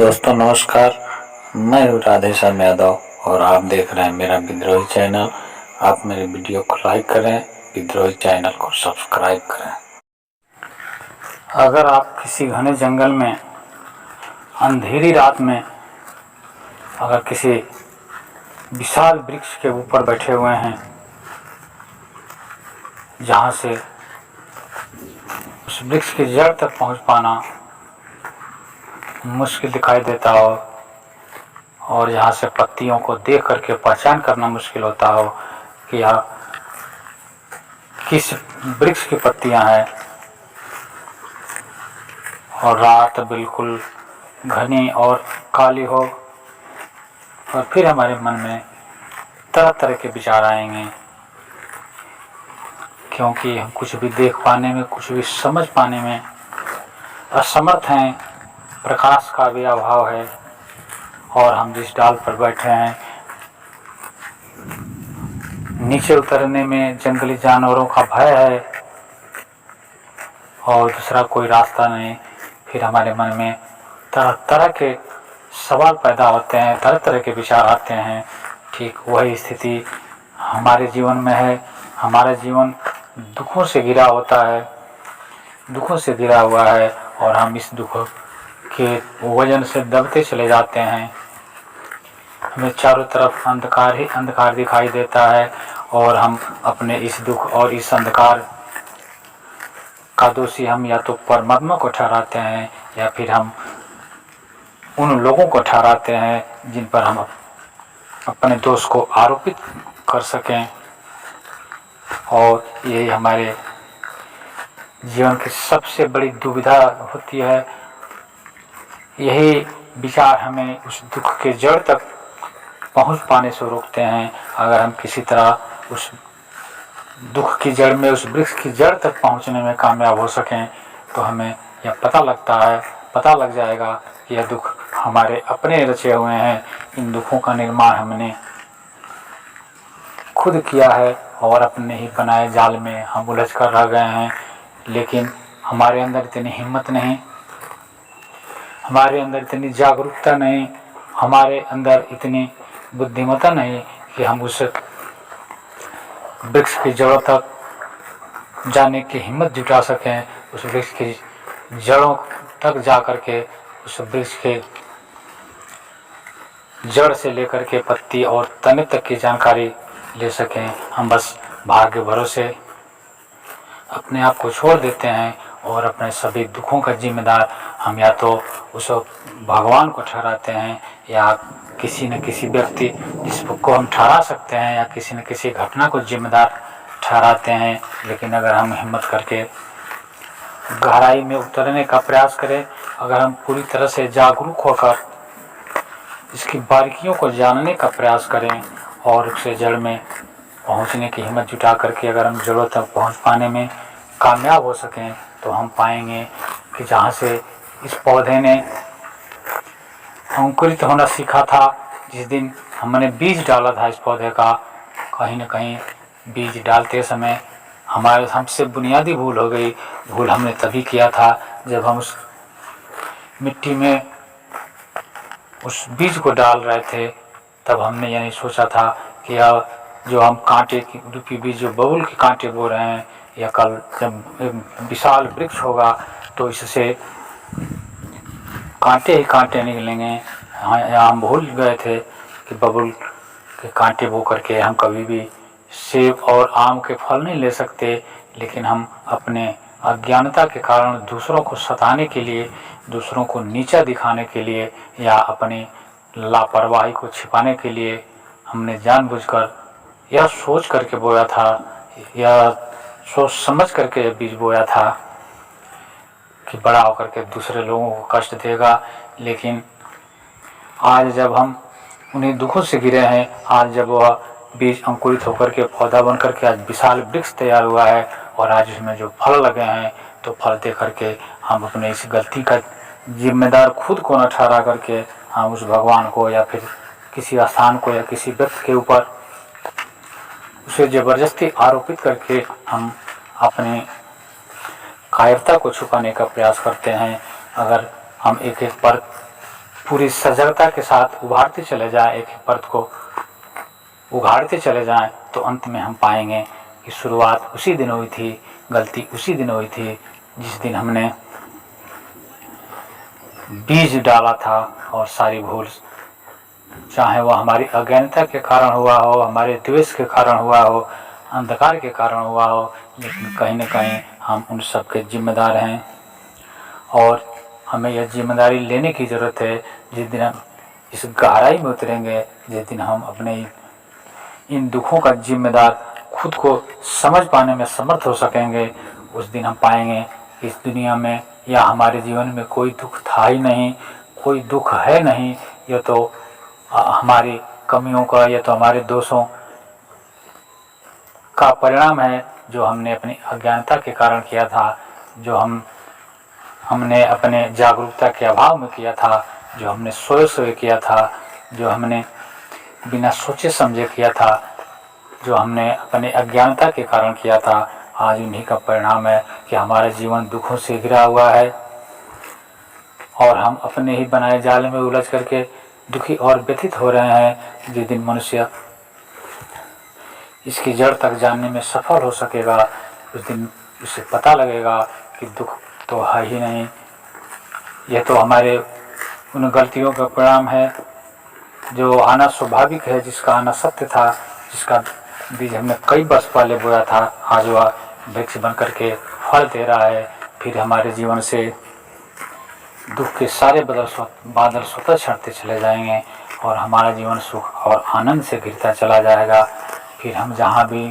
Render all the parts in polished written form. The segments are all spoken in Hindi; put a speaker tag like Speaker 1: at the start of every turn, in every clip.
Speaker 1: दोस्तों नमस्कार, मैं हूँ राधेश्याम यादव और आप देख रहे हैं मेरा विद्रोही चैनल। आप मेरे वीडियो को लाइक करें, विद्रोही चैनल को सब्सक्राइब करें। अगर आप किसी घने जंगल में अंधेरी रात में अगर किसी विशाल वृक्ष के ऊपर बैठे हुए हैं जहाँ से उस वृक्ष की जड़ तक पहुँच पाना मुश्किल दिखाई देता हो और यहाँ से पत्तियों को देख करके पहचान करना मुश्किल होता हो कि यह किस वृक्ष की पत्तियाँ हैं, और रात बिल्कुल घनी और काली हो और फिर हमारे मन में तरह तरह के विचार आएंगे, क्योंकि हम कुछ भी देख पाने में, कुछ भी समझ पाने में असमर्थ हैं। प्रकाश का भी अभाव है और हम जिस डाल पर बैठे हैं नीचे उतरने में जंगली जानवरों का भय है और दूसरा कोई रास्ता नहीं। फिर हमारे मन में तरह तरह के सवाल पैदा होते हैं, तरह तरह के विचार आते हैं। ठीक वही स्थिति हमारे जीवन में है। हमारा जीवन दुखों से घिरा होता है, दुखों से घिरा हुआ है और हम इस दुख के वजन से दबते चले जाते हैं। हमें चारों तरफ अंधकार ही अंधकार दिखाई देता है और हम अपने इस दुख और इस अंधकार का दोषी हम या तो परमात्मा को ठहराते हैं या फिर हम उन लोगों को ठहराते हैं जिन पर हम अपने दोष को आरोपित कर सकें। और यही हमारे जीवन की सबसे बड़ी दुविधा होती है। यही विचार हमें उस दुख के जड़ तक पहुंच पाने से रोकते हैं। अगर हम किसी तरह उस दुख की जड़ में, उस वृक्ष की जड़ तक पहुंचने में कामयाब हो सकें तो हमें यह पता लग जाएगा कि यह दुख हमारे अपने रचे हुए हैं। इन दुखों का निर्माण हमने खुद किया है और अपने ही बनाए जाल में हम उलझ कर रह गए हैं। लेकिन हमारे अंदर इतनी हिम्मत नहीं, हमारे अंदर इतनी जागरूकता नहीं, हमारे अंदर इतनी बुद्धिमत्ता नहीं कि हम उस वृक्ष की जड़ों तक जाने की हिम्मत जुटा सकें। उस वृक्ष की जड़ों तक जा कर के उस वृक्ष के जड़ से लेकर के पत्ती और तने तक की जानकारी ले सकें। हम बस भाग्य भरोसे अपने आप को छोड़ देते हैं और अपने सभी दुखों का जिम्मेदार हम या तो उस भगवान को ठहराते हैं या किसी न किसी व्यक्ति जिसको हम ठहरा सकते हैं या किसी न किसी घटना को जिम्मेदार ठहराते हैं। लेकिन अगर हम हिम्मत करके गहराई में उतरने का प्रयास करें, अगर हम पूरी तरह से जागरूक होकर इसकी बारीकियों को जानने का प्रयास करें और उससे जड़ में पहुंचने की हिम्मत जुटा करके अगर हम जड़ों तक पहुंच पाने में कामयाब हो सकें तो हम पाएंगे कि जहाँ से इस पौधे ने अंकुरित होना सीखा था, जिस दिन हमने बीज डाला था इस पौधे का, कहीं न कहीं बीज डालते समय हमसे बुनियादी भूल हो गई। भूल हमने तभी किया था जब हम उस मिट्टी में उस बीज को डाल रहे थे। तब हमने ये नहीं सोचा था कि यह जो हम कांटे की रूपी बीज, जो बबुल के कांटे बो रहे हैं, या कल जब विशाल वृक्ष होगा तो इससे कांटे ही कांटे निकलेंगे। हम भूल गए थे कि बबुल के कांटे बो करके हम कभी भी सेब और आम के फल नहीं ले सकते। लेकिन हम अपने अज्ञानता के कारण दूसरों को सताने के लिए, दूसरों को नीचा दिखाने के लिए या अपनी लापरवाही को छिपाने के लिए हमने जानबूझकर यह सोच करके बोया था, यह सोच समझ करके बीज बोया था कि बड़ा होकर के दूसरे लोगों को कष्ट देगा। लेकिन आज जब हम उन्हीं दुखों से घिरे हैं, आज जब वह बीज अंकुरित होकर के पौधा बन करके आज विशाल वृक्ष तैयार हुआ है और आज उसमें जो फल लगे हैं, तो फल दे करके हम अपने इस गलती का जिम्मेदार खुद को न ठहरा करके हम उस भगवान को या फिर किसी स्थान को या किसी व्यक्ति के ऊपर उसे ज़बरदस्ती आरोपित करके हम अपने कायरता को छुपाने का प्रयास करते हैं। अगर हम एक एक पर पूरी सजगता के साथ उभारते चले जाएं, एक एक परत को उघाड़ते चले जाएं, तो अंत में हम पाएंगे कि शुरुआत उसी दिन हुई थी, गलती उसी दिन हुई थी जिस दिन हमने बीज डाला था। और सारी भूल, चाहे वह हमारी अज्ञानता के कारण हुआ हो, हमारे द्वेष के कारण हुआ हो, अंधकार के कारण हुआ हो, लेकिन कहीं न कहीं हम उन सब के जिम्मेदार हैं। और हमें यह जिम्मेदारी लेने की ज़रूरत है। जिस दिन हम इस गहराई में उतरेंगे, जिस दिन हम अपने इन दुखों का जिम्मेदार खुद को समझ पाने में समर्थ हो सकेंगे, उस दिन हम पाएंगे इस दुनिया में या हमारे जीवन में कोई दुख था ही नहीं, कोई दुख है नहीं। यह तो हमारी कमियों का, यह तो हमारे दोषों का परिणाम है जो हमने अपनी अज्ञानता के कारण किया था, जो हमने अपने जागरूकता के अभाव में किया था, जो हमने सोए सोए किया था, जो हमने बिना सोचे समझे किया था, जो हमने अपने अज्ञानता के कारण किया था। आज उन्हीं का परिणाम है कि हमारा जीवन दुखों से घिरा हुआ है और हम अपने ही बनाए जाल में उलझ करके दुखी और व्यथित हो रहे हैं। जिस दिन मनुष्य इसकी जड़ तक जानने में सफल हो सकेगा, उस दिन उसे पता लगेगा कि दुख तो है ही नहीं, यह तो हमारे उन गलतियों का परिणाम है। जो आना स्वाभाविक है, जिसका आना सत्य था, जिसका बीज हमने कई वर्ष पहले बोया था, आज वह वृक्ष बन करके फल दे रहा है। फिर हमारे जीवन से दुख के सारे बादल स्वतः छटते चले जाएंगे और हमारा जीवन सुख और आनंद से घिरता चला जाएगा। फिर हम जहाँ भी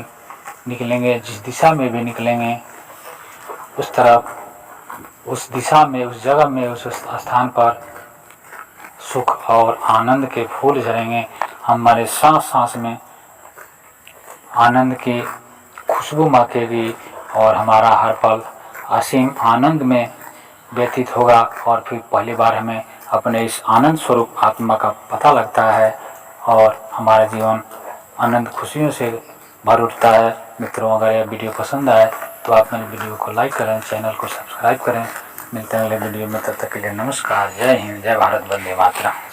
Speaker 1: निकलेंगे, जिस दिशा में भी निकलेंगे, उस तरफ, उस दिशा में, उस जगह में, उस स्थान पर सुख और आनंद के फूल झरेंगे। हमारे सांस सांस में आनंद की खुशबू महकेगी और हमारा हर पल असीम आनंद में व्यतीत होगा। और फिर पहली बार हमें अपने इस आनंद स्वरूप आत्मा का पता लगता है और हमारा जीवन आनंद खुशियों से भर उठता है। मित्रों, अगर यह वीडियो पसंद आए तो आप मेरे वीडियो को लाइक करें, चैनल को सब्सक्राइब करें। मिलते हैं अगले वीडियो में, तब तक के लिए नमस्कार। जय हिंद, जय भारत, वंदे मातरम।